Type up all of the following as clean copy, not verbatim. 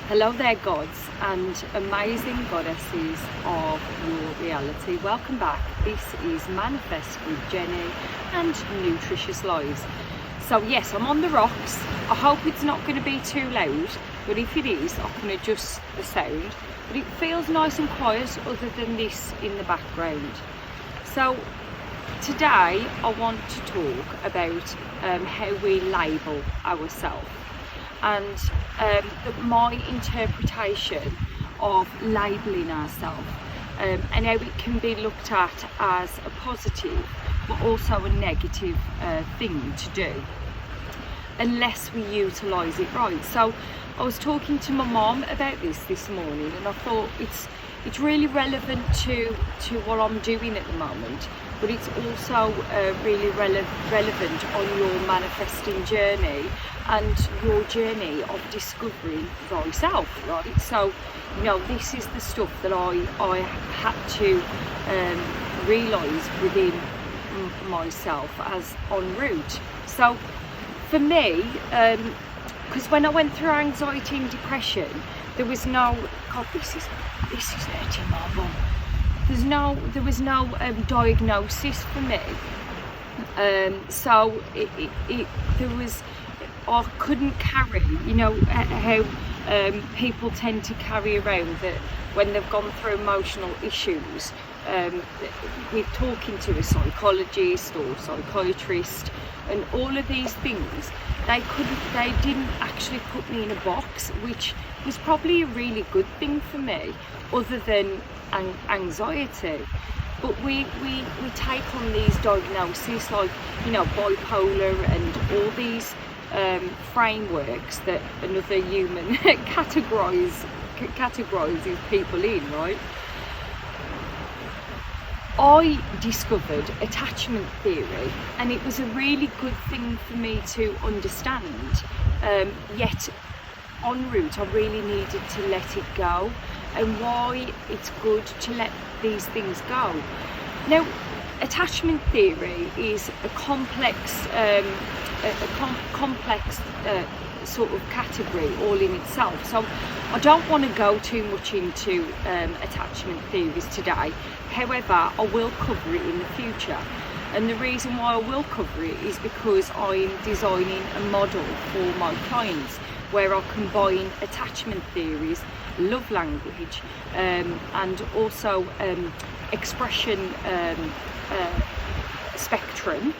Hello there, gods and amazing goddesses of your reality. Welcome back. This is Manifest with Jenny and Nutritious Lives. So yes, I'm on the rocks. I hope it's not going to be too loud, but if it is, I can adjust the sound. But it feels nice and quiet other than this in the background. So today I want to talk about how we label ourselves. And my interpretation of labelling ourselves and how it can be looked at as a positive but also a negative thing to do unless we utilise it right. So I was talking to my mom about this morning, and I thought it's really relevant to what I'm doing at the moment, but it's also really relevant on your manifesting journey and your journey of discovering thyself, right? So, you know, this is the stuff that I had to realise within myself as en route. So for me, because when I went through anxiety and depression, there was no, God, this is hurting my bum. There was no diagnosis for me. So I couldn't carry, you know, how people tend to carry around that when they've gone through emotional issues, with talking to a psychologist or psychiatrist and all of these things, they didn't actually put me in a box, which was probably a really good thing for me, other than anxiety. But we take on these diagnoses like, you know, bipolar and all these frameworks that another human categorises people in, right? I discovered attachment theory, and it was a really good thing for me to understand, yet en route I really needed to let it go, and why it's good to let these things go. Now, attachment theory is a complex sort of category all in itself, so I don't want to go too much into attachment theories today. However, I will cover it in the future, and the reason why I will cover it is because I'm designing a model for my clients where I combine attachment theories, love language, and also expression spectrum,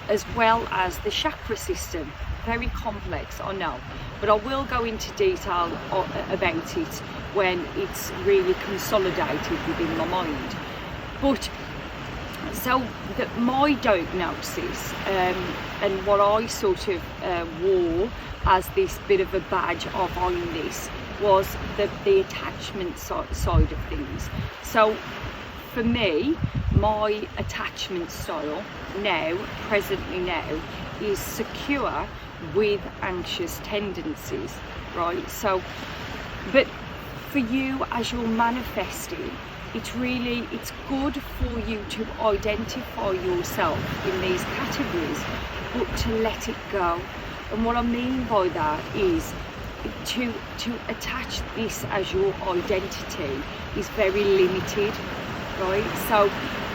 as well as the chakra system. Very complex, I know, but I will go into detail about it when it's really consolidated within my mind. But so my diagnosis and what I sort of wore as this bit of a badge of I'm this was the attachment side of things. So for me, my attachment style presently now, is secure with anxious tendencies, right? So, but for you as you're manifesting, it's good for you to identify yourself in these categories, but to let it go. And what I mean by that is to attach this as your identity is very limited, right? So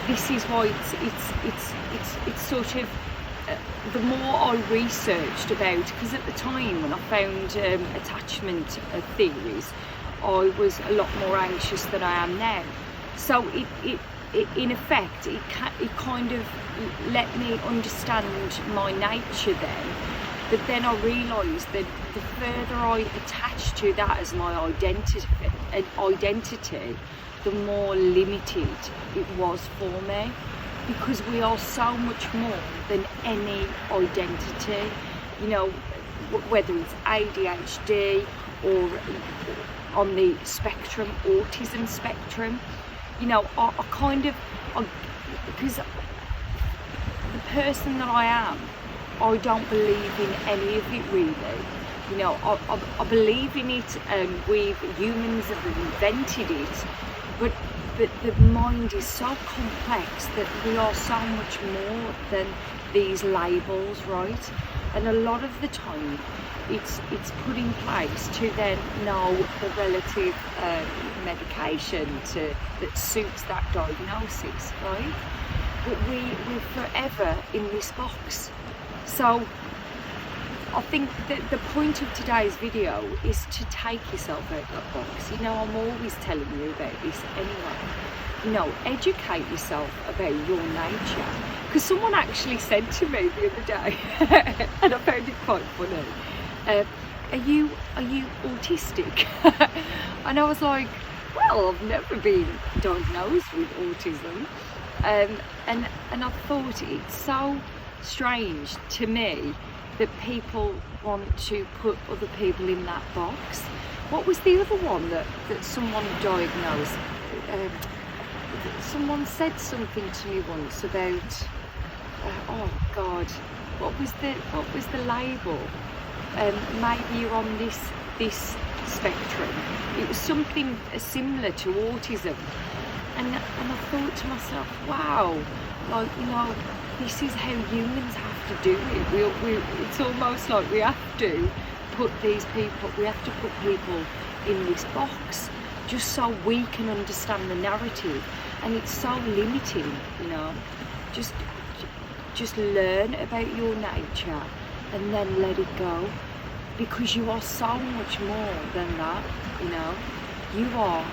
this is why it's sort of the more I researched about, because at the time when I found attachment theories, I was a lot more anxious than I am now. So it in effect, it kind of let me understand my nature then. But then I realised that the further I attached to that as my identity, the more limited it was for me. Because we are so much more than any identity, you know, whether it's ADHD or on the spectrum, autism spectrum, you know, because the person that I am, I don't believe in any of it really. You know, I believe in it, and humans have invented it, but the mind is so complex that we are so much more than these labels, right? and a lot of the time it's put in place to then know the relative medication that suits that diagnosis, right? But we're forever in this box. So I think that the point of today's video is to take yourself out of that box. You know, I'm always telling you about this anyway. You know, educate yourself about your nature. Because someone actually said to me the other day, and I found it quite funny, are you autistic? And I was like, well, I've never been diagnosed with autism. And I thought it's so strange to me that people want to put other people in that box. What was the other one that someone diagnosed? Someone said something to me once about oh God, what was the label? Maybe you're on this spectrum. It was something similar to autism, and I thought to myself, wow, like, you know, this is how humans have to do it. It's almost like we have to put people in this box just so we can understand the narrative, and it's so limiting, you know. Just learn about your nature and then let it go, because you are so much more than that, you know. You are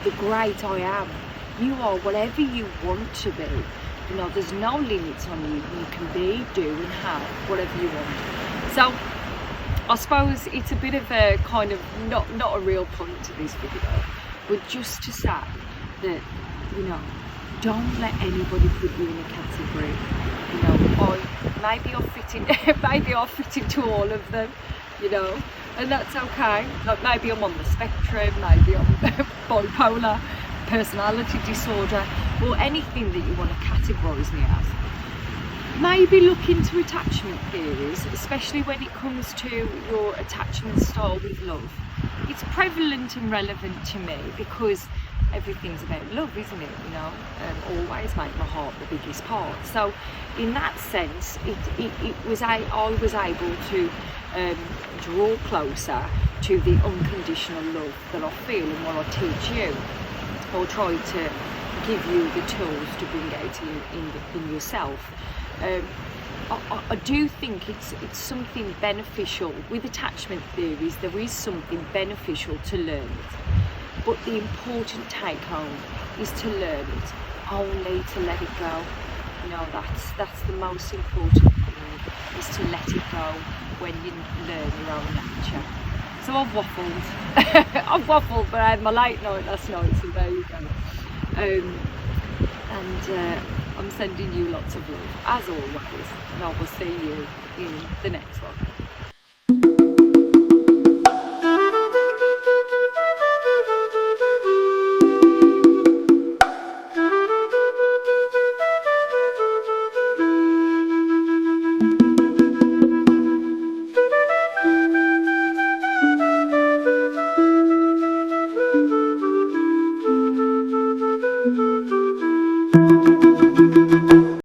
the great I am. You are whatever you want to be. You know, there's no limits on you. You can be, do and have whatever you want. So I suppose it's a bit of a kind of not a real point to this video, but just to say that, you know, don't let anybody put you in a category. You know, maybe I'll fit into all of them, you know, and that's okay. Like, maybe I'm on the spectrum, maybe I'm bipolar, personality disorder, or anything that you want to categorise me as. Maybe look into attachment theories, especially when it comes to your attachment style with love. It's prevalent and relevant to me because everything's about love, isn't it? You know, always make my heart the biggest part. So in that sense, I was able to draw closer to the unconditional love that I feel and what I teach you, or try to give you the tools to bring out in yourself. I do think it's something beneficial with attachment theories. There is something beneficial to learn it, but the important take home is to learn it, only to let it go. You know, that's the most important thing, is to let it go when you learn your own nature. So I've waffled, but I had my late night last night, so there you go. I'm sending you lots of love, as always, and I will see you in the next one.